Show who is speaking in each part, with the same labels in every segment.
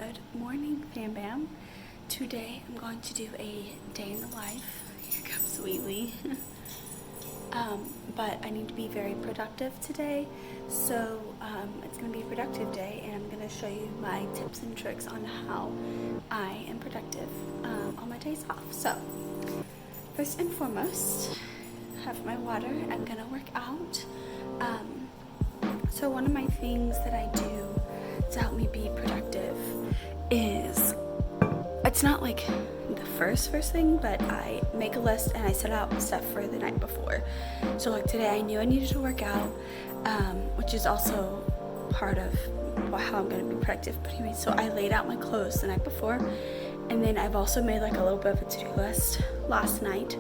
Speaker 1: Good morning, Fambam. Today I'm going to do a day in the life. Here comes Wheatley. But I need to be very productive today, so it's going to be a productive day, and I'm going to show you my tips and tricks on how I am productive on my days off. So first and foremost, have my water. I'm going to work out. So one of my things that I do to help me be productive is, it's not like the first thing, but I make a list and I set out stuff for the night before. So like today I knew I needed to work out, which is also part of how I'm going to be productive. But anyway, so I laid out my clothes the night before, and then I've also made like a little bit of a to-do list last night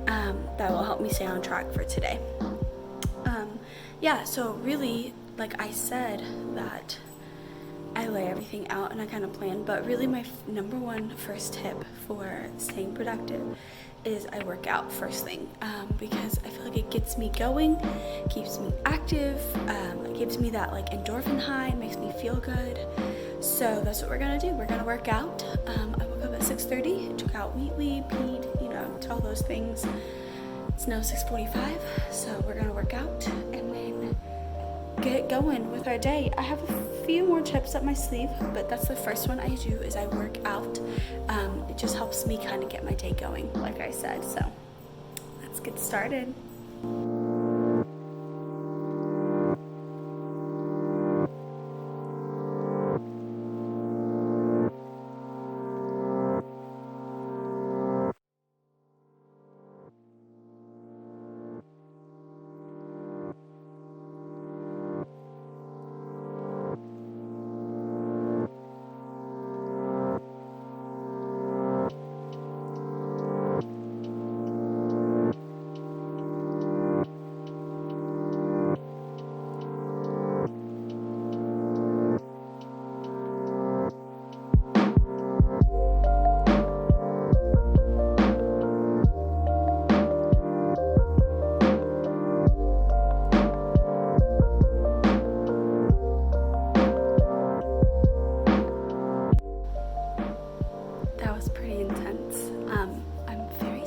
Speaker 1: that will help me stay on track for today. Yeah, so really, like I said, that I lay everything out and I kind of plan, but really my number one first tip for staying productive is I work out first thing, because I feel like it gets me going, keeps me active, it gives me that like endorphin high, makes me feel good. So that's what we're gonna do. We're gonna work out. I woke up at 6:30, took out Wheatley, peed, did all those things. It's now 6:45, so we're gonna work out and then get going with our day. I have a few more tips up my sleeve, but that's the first one I do is I work out. It just helps me kind of get my day going, like I said. So let's get started.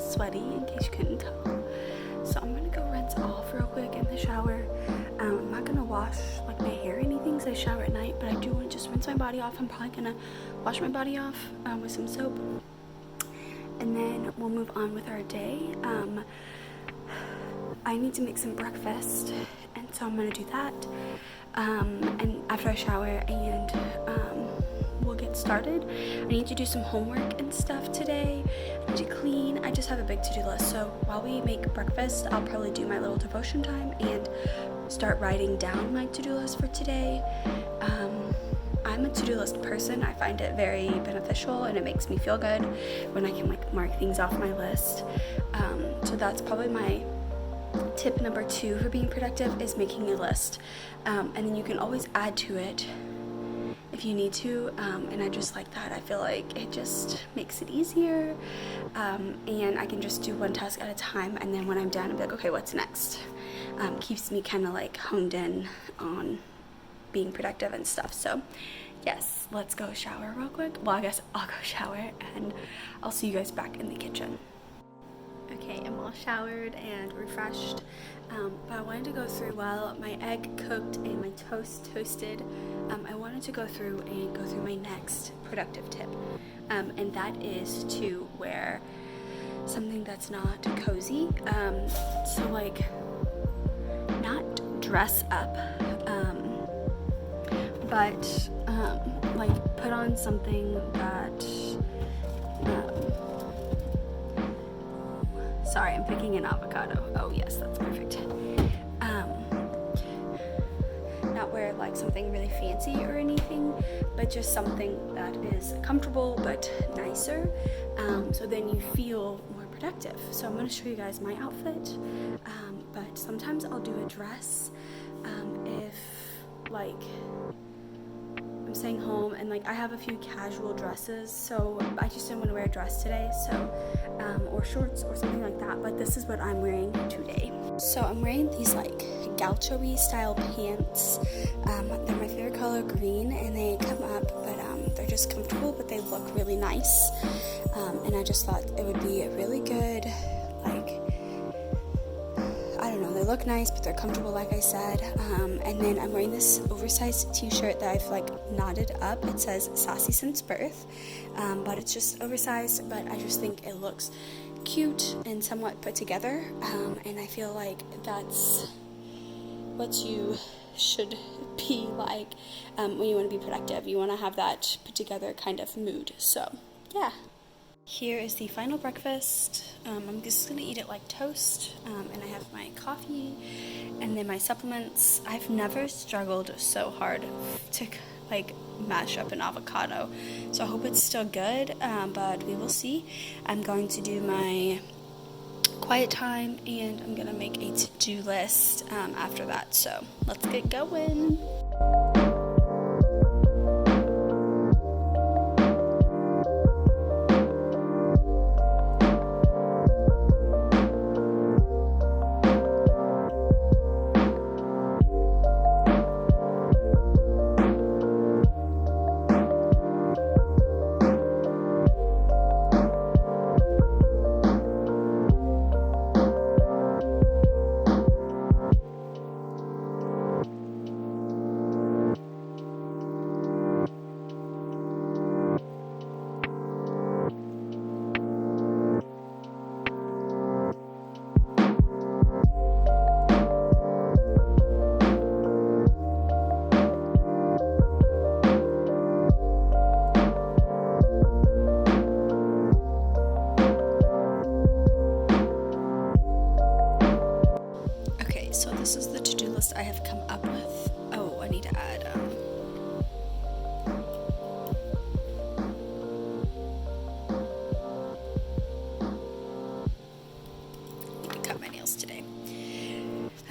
Speaker 1: Sweaty, in case you couldn't tell. So I'm gonna go rinse off real quick in the shower. I'm not gonna wash like my hair or anything because I shower at night, but I do want to just rinse my body off. I'm probably gonna wash my body off with some soap, and then we'll move on with our day. I need to make some breakfast, and so I'm gonna do that. And after I shower and we'll get started. I need to do some homework and stuff today. I need to clean. I just have a big to-do list. So while we make breakfast, I'll probably do my little devotion time and start writing down my to-do list for today. I'm a to-do list person. I find it very beneficial and it makes me feel good when I can like mark things off my list. So that's probably my tip number 2 for being productive, is making a list. And then you can always add to it if you need to, and I just like that. I feel like it just makes it easier, and I can just do one task at a time, and then when I'm done, I'm like, okay, what's next? Keeps me kind of like honed in on being productive and stuff. So yes, let's go shower real quick. Well, I guess I'll go shower and I'll see you guys back in the kitchen. Okay, I'm all showered and refreshed, but I wanted to go through while my egg cooked and my toast toasted. I wanted to go through my next productive tip, and that is to wear something that's not cozy. So like not dress up, but like put on something that. Sorry, I'm picking an avocado. Oh yes, that's perfect. Not wear like something really fancy or anything, but just something that is comfortable but nicer, so then you feel more productive. So I'm going to show you guys my outfit, but sometimes I'll do a dress if like I'm staying home and like I have a few casual dresses, so I just didn't want to wear a dress today, so or shorts or something like that, but this is what I'm wearing today. So I'm wearing these like gaucho-y style pants. They're my favorite color, green, and they come up, but they're just comfortable, but they look really nice. And I just thought it would be a really good, like, I don't know, they look nice, but they're comfortable, like I said. And then I'm wearing this oversized t-shirt that I've like knotted up. It says Sassy Since Birth, but it's just oversized, but I just think it looks cute and somewhat put together, and I feel like that's what you should be like when you want to be productive. You want to have that put together kind of mood. So yeah, here is the final breakfast. I'm just gonna eat it like toast, and I have my coffee and then my supplements. I've never struggled so hard to like mash up an avocado, so I hope it's still good, but we will see. I'm going to do my quiet time, and I'm gonna make a to-do list after that, so let's get going. This is the to-do list I have come up with. Oh, I need to add need to cut my nails today.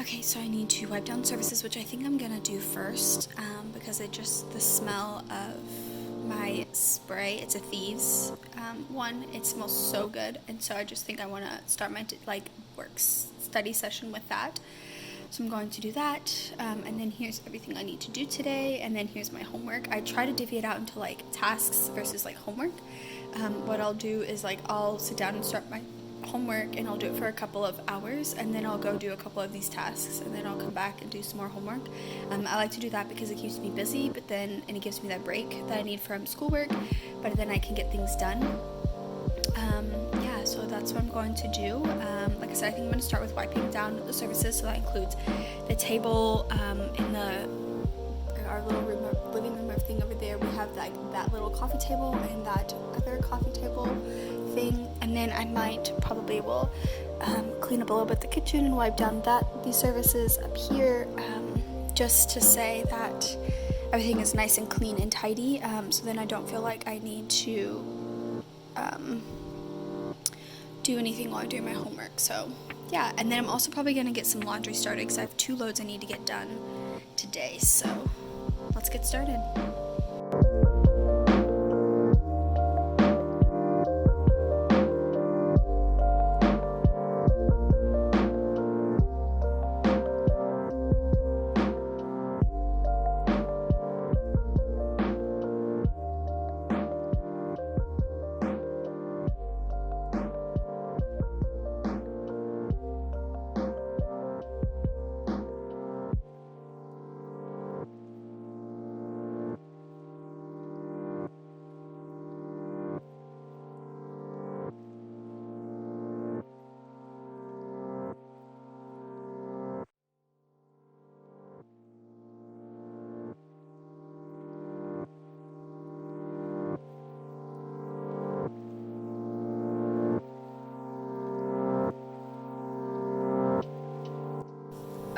Speaker 1: Okay, so I need to wipe down surfaces, which I think I'm gonna do first, because the smell of my spray, it's a Thieves one, it smells so good, and so I just think I want to start my work study session with that. So I'm going to do that, and then here's everything I need to do today, and then here's my homework. I try to divvy it out into like tasks versus like homework. What I'll do is I'll sit down and start my homework, and I'll do it for a couple of hours, and then I'll go do a couple of these tasks, and then I'll come back and do some more homework. I like to do that because it keeps me busy, and it gives me that break that I need from schoolwork, but then I can get things done. Yeah, so that's what I'm going to do. Like I said, I think I'm going to start with wiping down the surfaces, so that includes the table in our little living room, everything over there. We have that little coffee table and that other coffee table thing, and then I probably will clean up a little bit the kitchen and wipe down these surfaces up here, just to say that everything is nice and clean and tidy, so then I don't feel like I need to do anything while I'm doing my homework. So yeah, and then I'm also probably going to get some laundry started because I have 2 loads I need to get done today, so let's get started.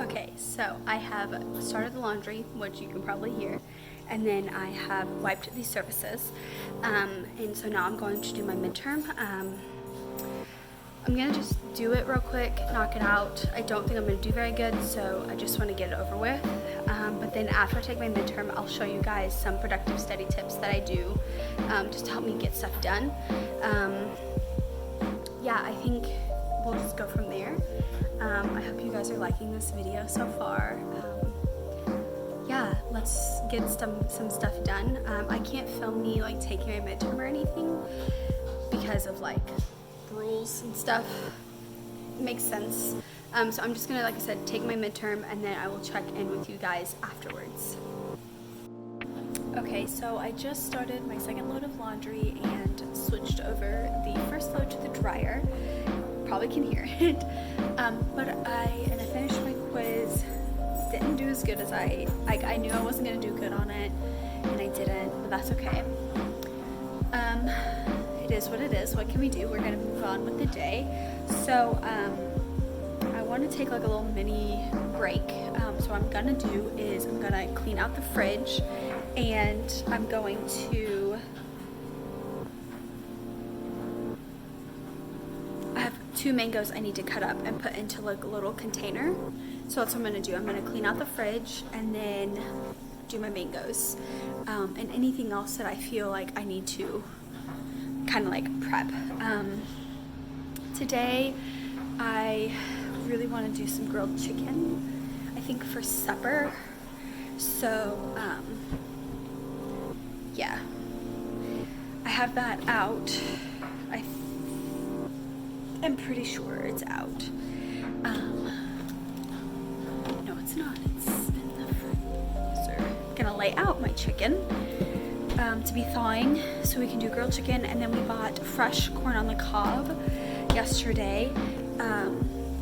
Speaker 1: Okay, so I have started the laundry, which you can probably hear, and then I have wiped these surfaces, and so now I'm going to do my midterm. I'm gonna just do it real quick, knock it out. I don't think I'm gonna do very good, so I just want to get it over with. But then after I take my midterm, I'll show you guys some productive study tips that I do just to help me get stuff done. Yeah, I think we'll just go from there. I hope you guys are liking this video so far. Yeah, let's get some stuff done. I can't film me like taking my midterm or anything because of like rules and stuff. It makes sense. So I'm just gonna, like I said, take my midterm and then I will check in with you guys afterwards. Okay, so I just started my second load of laundry and switched over the first load to the dryer. Probably can hear it. But I finished my quiz. Didn't do as good as I knew I wasn't gonna do good on it, and I didn't, but that's okay. It is what it is. What can we do? We're gonna move on with the day. So I want to take like a little mini break. So what I'm gonna do is I'm gonna clean out the fridge, and I'm going to two mangoes I need to cut up and put into like a little container. So that's what I'm gonna do. I'm gonna clean out the fridge and then do my mangoes, and anything else that I feel like I need to kind of like prep. Today I really want to do some grilled chicken, I think, for supper. So yeah, I have that out. I'm pretty sure it's out. No, it's not. It's in the freezer. I'm gonna lay out my chicken to be thawing so we can do grilled chicken. And then we bought fresh corn on the cob yesterday.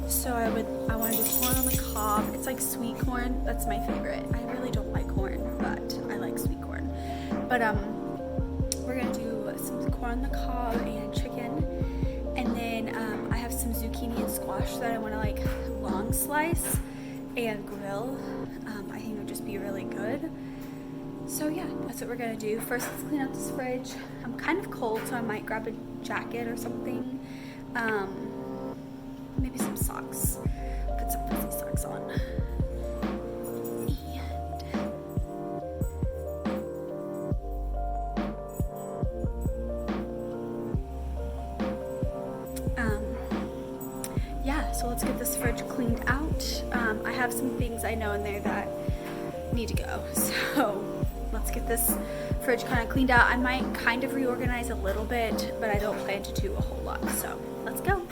Speaker 1: So I want to do corn on the cob. It's like sweet corn. That's my favorite. I really don't like corn, but I like sweet corn. But we're gonna do some corn on the cob and chicken. And then I have some zucchini and squash that I want to like long slice and grill. I think it would just be really good. So yeah, that's what we're gonna do. First, let's clean out this fridge. I'm kind of cold, so I might grab a jacket or something. Maybe some socks. Put some fuzzy socks on. Yeah, so let's get this fridge cleaned out. I have some things I know in there that need to go, so let's get this fridge kind of cleaned out. I might kind of reorganize a little bit, but I don't plan to do a whole lot, so let's go.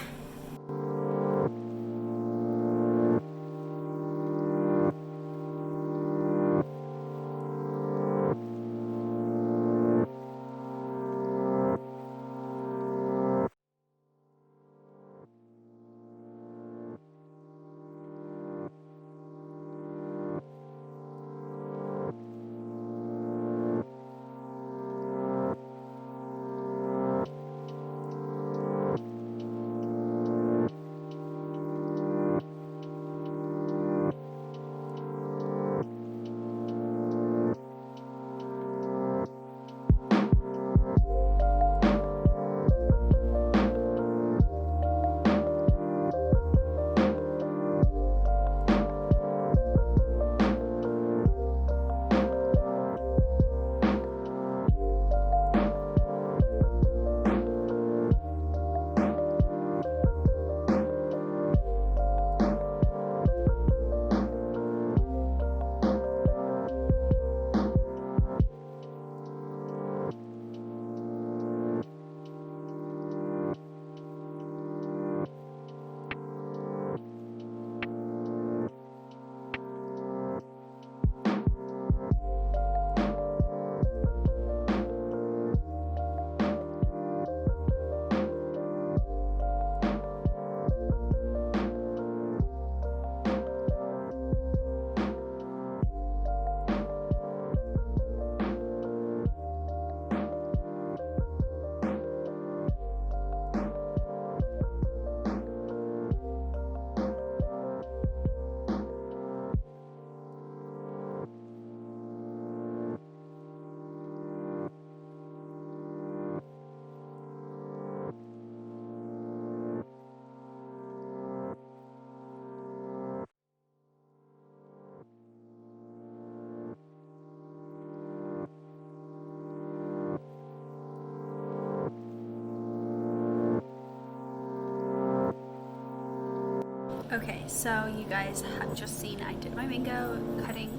Speaker 1: Okay, so you guys have just seen I did my mango cutting.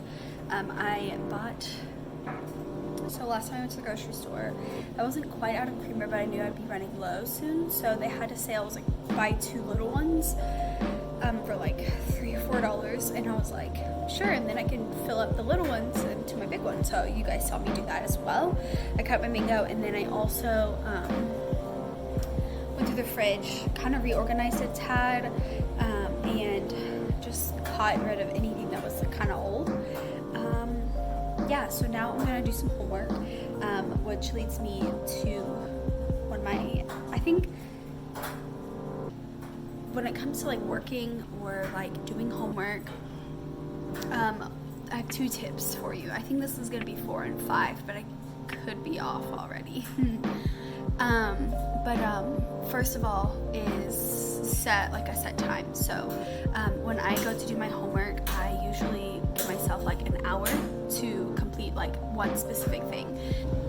Speaker 1: So last time I went to the grocery store, I wasn't quite out of creamer, but I knew I'd be running low soon. So they had a sale, it was like buy 2 little ones for like $3 or $4. And I was like, sure, and then I can fill up the little ones into my big one. So you guys saw me do that as well. I cut my mango, and then I also went through the fridge, kind of reorganized it a tad, and just got rid of anything that was kind of old. Yeah, so now I'm gonna do some homework, which leads me to I think when it comes to like working or like doing homework, I have 2 tips for you. I think this is gonna be 4 and 5, but I could be off already. First of all is set time. So when I go to do my homework, I usually give myself like an hour to complete like one specific thing.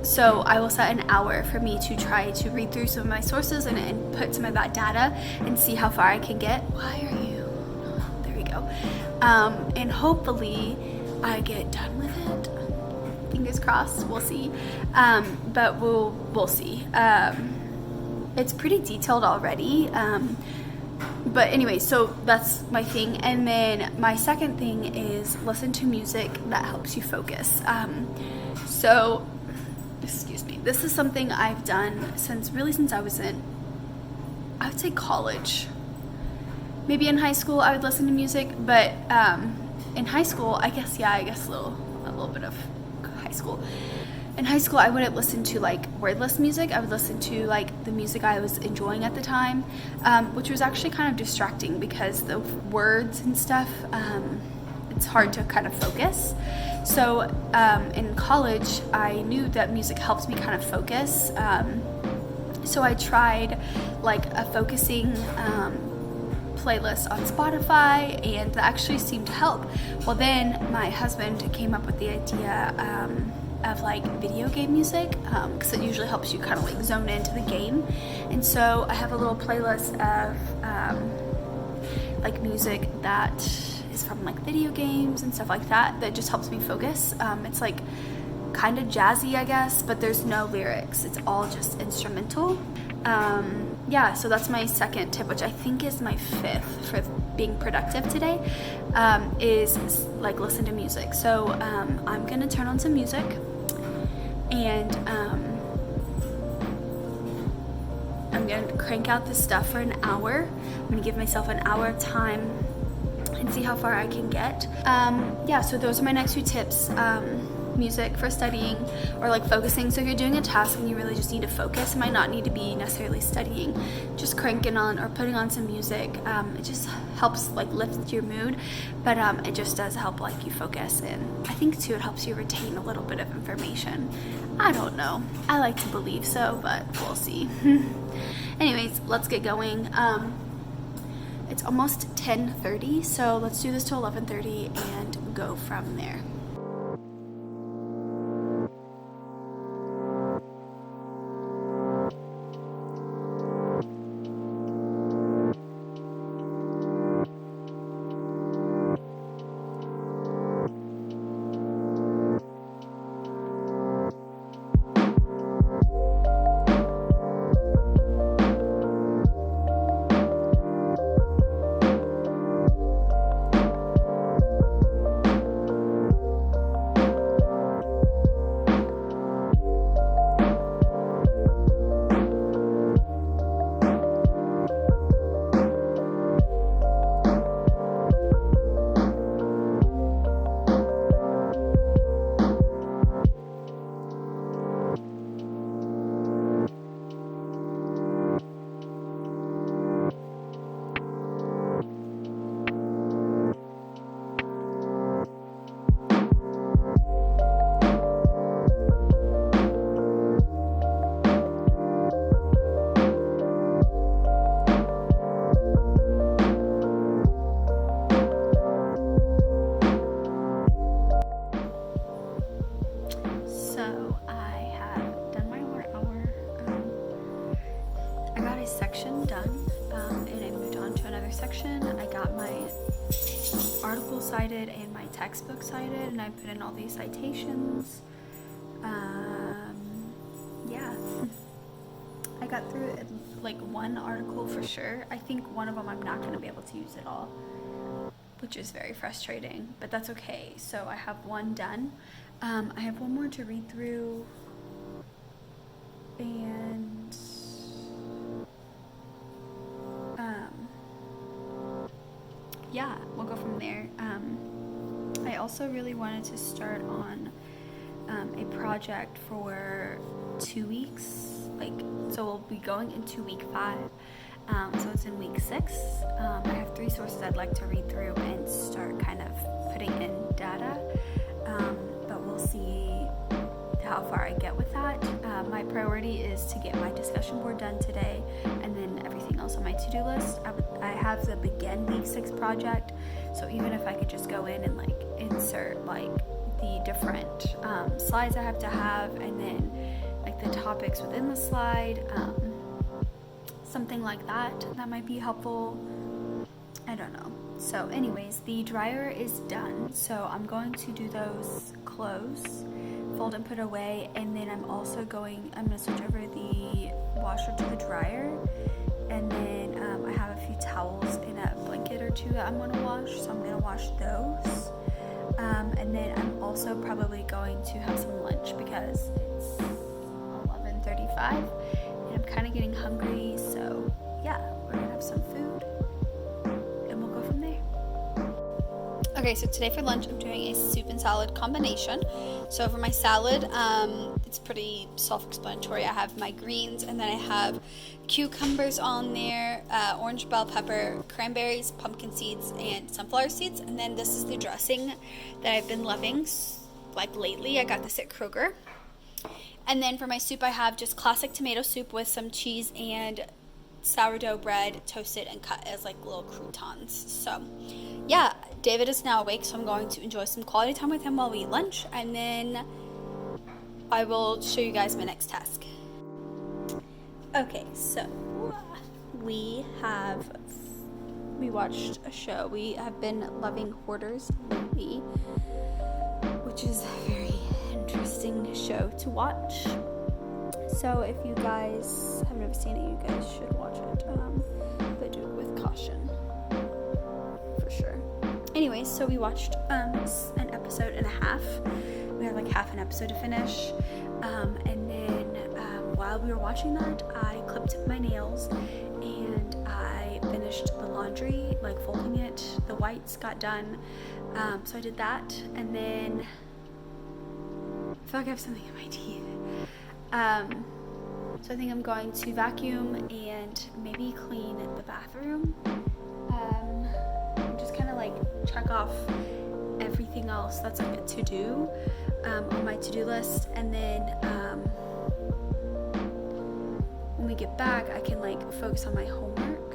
Speaker 1: So I will set an hour for me to try to read through some of my sources and put some of that data and see how far I can get. Why are you? There we go. And hopefully I get done with it. Fingers crossed, we'll see. But we'll see. It's pretty detailed already. But anyway, so that's my thing. And then my second thing is listen to music that helps you focus. So, excuse me, this is something I've done since I was in, I would say college. Maybe in high school I would listen to music, but in high school, I guess a little bit of high school. In high school, I wouldn't listen to like wordless music. I would listen to like the music I was enjoying at the time, which was actually kind of distracting because the words and stuff, it's hard to kind of focus. So in college, I knew that music helps me kind of focus. So I tried like a focusing playlist on Spotify, and that actually seemed to help. Well, then my husband came up with the idea of like video game music, because it usually helps you kind of like zone into the game. And so I have a little playlist of like music that is from like video games and stuff like that just helps me focus. It's like kind of jazzy, I guess, but there's no lyrics, it's all just instrumental. Yeah, so that's my second tip, which I think is my 5th for being productive today, is like listen to music. So I'm gonna turn on some music, and I'm gonna crank out this stuff for an hour. I'm gonna give myself an hour of time and see how far I can get. Yeah, so those are my next 2 tips. Music for studying or like focusing. So if you're doing a task and you really just need to focus, it might not need to be necessarily studying, just cranking on or putting on some music. It just helps like lift your mood, but it just does help like you focus, and I think too it helps you retain a little bit of information. I don't know, I like to believe so, but we'll see. Anyways, let's get going. It's almost 10:30, so let's do this to 11:30 and go from there. Section done, and I moved on to another section. I got my article cited and my textbook cited, and I put in all these citations. Yeah. I got through like one article for sure. I think one of them I'm not going to be able to use at all, which is very frustrating, but that's okay. So I have one done. I have one more to read through, and yeah, we'll go from there. I also really wanted to start on a project for 2 weeks, so we'll be going into week 5, so it's in week 6. I have 3 sources I'd like to read through and start kind of putting in data, but we'll see how far I get with that. My priority is to get my discussion board done today, and then everything else on my to-do list. I have the begin week 6 project, so even if I could just go in and like insert like the different slides I have to have, and then like the topics within the slide, something like that might be helpful. I don't know. So anyways, the dryer is done, so I'm going to do those clothes, fold and put away, and then I'm going to switch over the washer to the dryer, and then I have a few towels in a blanket or 2 that I'm going to wash, so I'm going to wash those. And then I'm also probably going to have some lunch because it's 11:35 and I'm kind of getting hungry, so yeah, we're gonna have some food and we'll go from there. Okay, so today for lunch I'm doing a soup and salad combination. So for my salad, it's pretty self-explanatory. I have my greens, and then I have cucumbers on there, orange bell pepper, cranberries, pumpkin seeds, and sunflower seeds. And then this is the dressing that I've been loving like lately. I got this at Kroger. And then for my soup, I have just classic tomato soup with some cheese and sourdough bread toasted and cut as like little croutons. So yeah, David is now awake, so I'm going to enjoy some quality time with him while we eat lunch, and then I will show you guys my next task. Okay, so we watched a show. We have been loving Hoarders lately, which is a very interesting show to watch. So if you guys have never seen it, you guys should watch it, but do it with caution, for sure. Anyways, so we watched an episode and a half. We have like half an episode to finish, and then while we were watching that, I clipped my nails and I finished the laundry, like folding it. The whites got done, so I did that, and then I feel like I have something in my teeth. So I think I'm going to vacuum and maybe clean the bathroom. Just kind of like check off everything else that's like a to-do on my to-do list, and then when we get back I can like focus on my homework.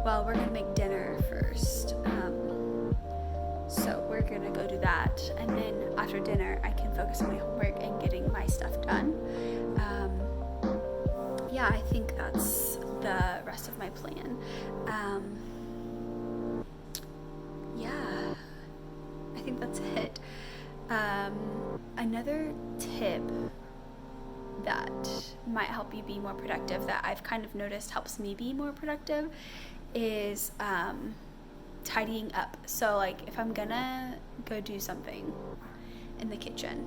Speaker 1: Well, we're gonna make dinner first, so we're gonna go do that, and then after dinner I can focus on my homework and getting my stuff done. Yeah, I think that's the rest of my plan. Yeah, I think that's it. Another tip that might help you be more productive, that I've kind of noticed helps me be more productive, is tidying up. So like if I'm gonna go do something in the kitchen,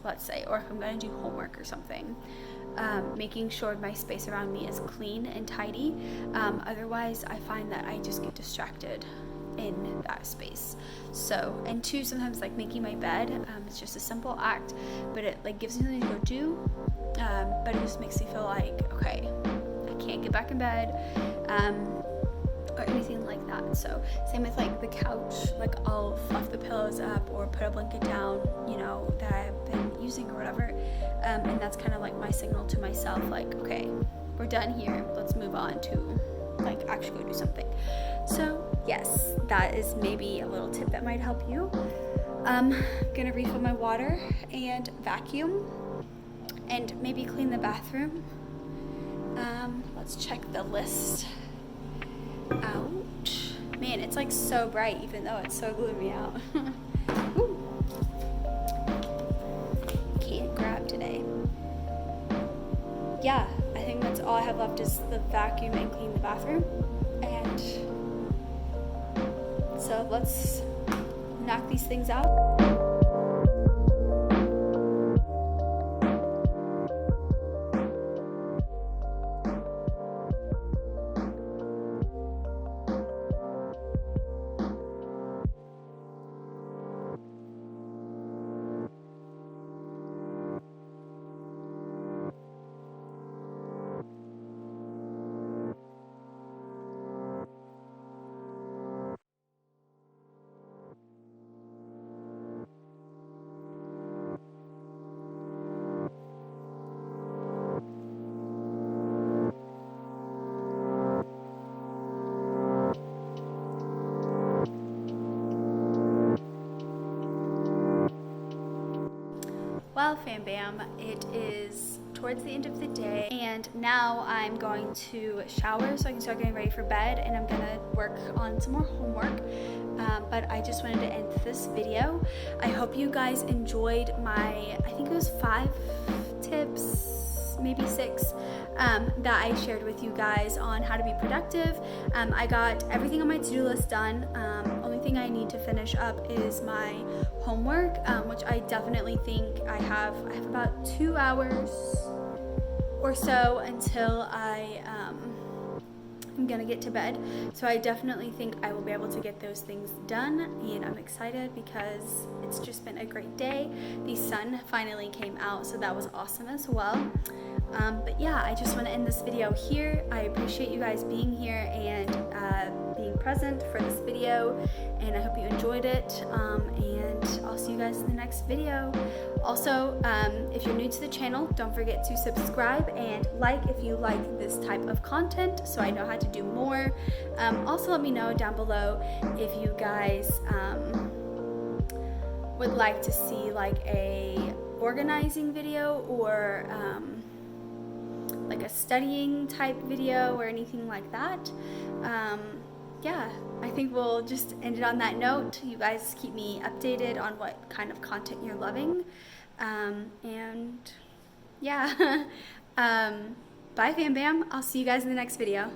Speaker 1: let's say, or if I'm gonna do homework or something, making sure my space around me is clean and tidy. Otherwise I find that I just get distracted in that space. So, and 2, sometimes like making my bed, it's just a simple act, but it like gives me something to go do, but it just makes me feel like, okay, I can't get back in bed, or anything like that. So same with like the couch, like I'll fluff the pillows up or put a blanket down, you know, that I've been using or whatever, and that's kind of like my signal to myself, like, okay, we're done here, let's move on to like actually go do something. So yes, that is maybe a little tip that might help you. I'm gonna refill my water and vacuum and maybe clean the bathroom. Let's check the list Ouch. Man, it's like so bright even though it's so gloomy out. Ooh. Can't grab today. Yeah, I think that's all I have left is the vacuum and clean the bathroom. And so let's knock these things out. Well, Fambam, it is towards the end of the day and now I'm going to shower so I can start getting ready for bed, and I'm gonna work on some more homework. But I just wanted to end this video. I hope you guys enjoyed my, I think it was 5 tips, maybe 6, that I shared with you guys on how to be productive. I got everything on my to-do list done. Only thing I need to finish up is my homework, which I definitely think I have about 2 hours or so until I'm gonna get to bed. So I definitely think I will be able to get those things done, and I'm excited because it's just been a great day. The sun finally came out, so that was awesome as well. But yeah, I just want to end this video here. I appreciate you guys being here and being present for this video, and I hope you enjoyed it, and I'll see you guys in the next video. Also, if you're new to the channel, don't forget to subscribe and like if you like this type of content so I know how to do more. Also, let me know down below if you guys would like to see like a organizing video or like a studying type video or anything like that. Yeah, I think we'll just end it on that note. You guys keep me updated on what kind of content you're loving. And yeah, bye Fam Bam. I'll see you guys in the next video.